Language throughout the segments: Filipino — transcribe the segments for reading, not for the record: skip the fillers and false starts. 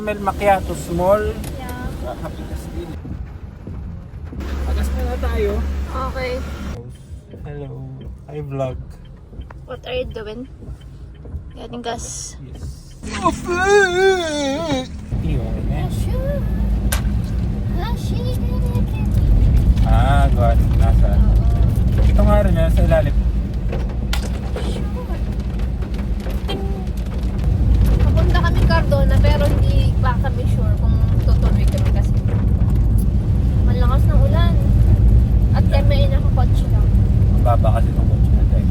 caramel macchiato small. Yeah. Happiness din. Agas na tayo. Okay. Hello. Hi vlog. What are you doing? Getting gas. Yes. God. Nasa. Ito nga rin yan sa ilalim. Papunta kami Cardona pero hindi pa kami sure kung tutuloy kami kasi malakas ng ulan. At kami nakakotse lang. Mababa kasi itong kotse natin.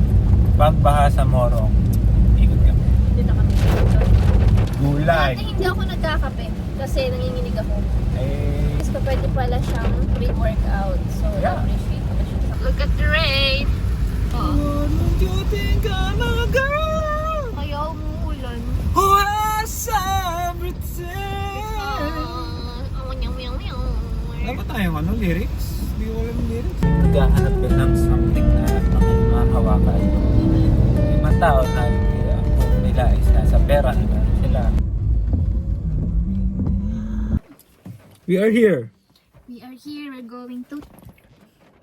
Pag baha sa Morong, ikot kami. Hindi na kami dito. Gulay. Dati hindi ako nagkakape kasi nanginginig ako. Eh, Mas pwede pala siyang pre-workout. So, Yeah. appreciate ko na siya. Look at the rain! Oh. Kaya umuulan. Dapat tayong lyrics? Hindi ko alam yung lyrics. Naghahanap ka ng something na makahawakan. Ibang tao na ang nila is nasa pera nila sila. We are here. We are here. We're going to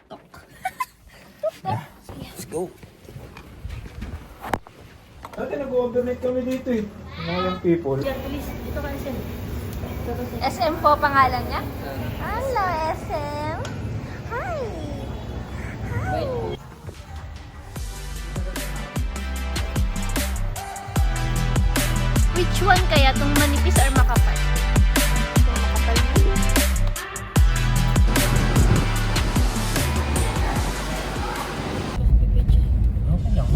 talk. Let's go. Dati nag-overnight kami dito eh. Mga people. Yeah, please. Dito ka SM. SM po pangalan niya? Hello, SM. Hi. Hi. Which one kaya? Itong manipis or makapal? Itong makapal na. Okay lang.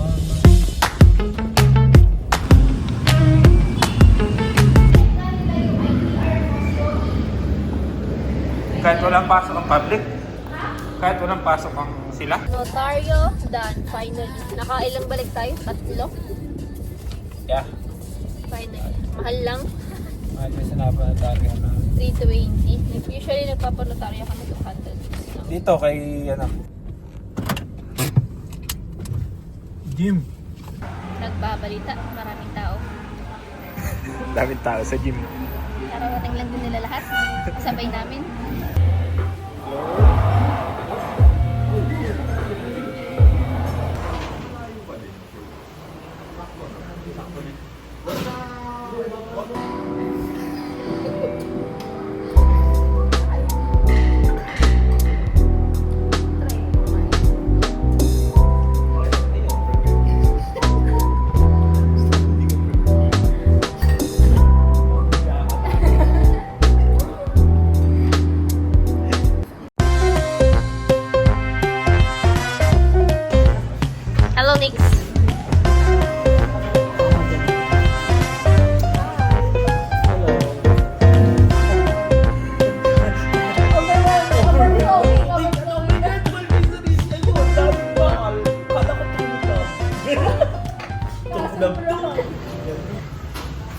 Kahit walang pasok ang public, kahit walang pasok ang sila. Notaryo, done. Finally. Nakailang balik tayo? 3? Yeah. Finally. Mahal lang. Mahal yung sinabi na dati na. 320. Usually nagpapanotaryo kami 200. Dito kay ano. Gym. Nagbabalita. Maraming tao. Daming tao sa gym. Kararating lang din nila lahat. Sabay namin. Hello, Nix.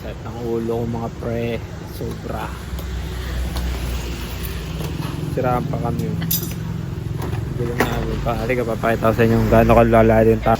Set ng ulo ko mga pre. Sobra. Siraan pa kami. Gulong namin pa. Halika, papakita ko sa inyo kung gaano kalala din tayo.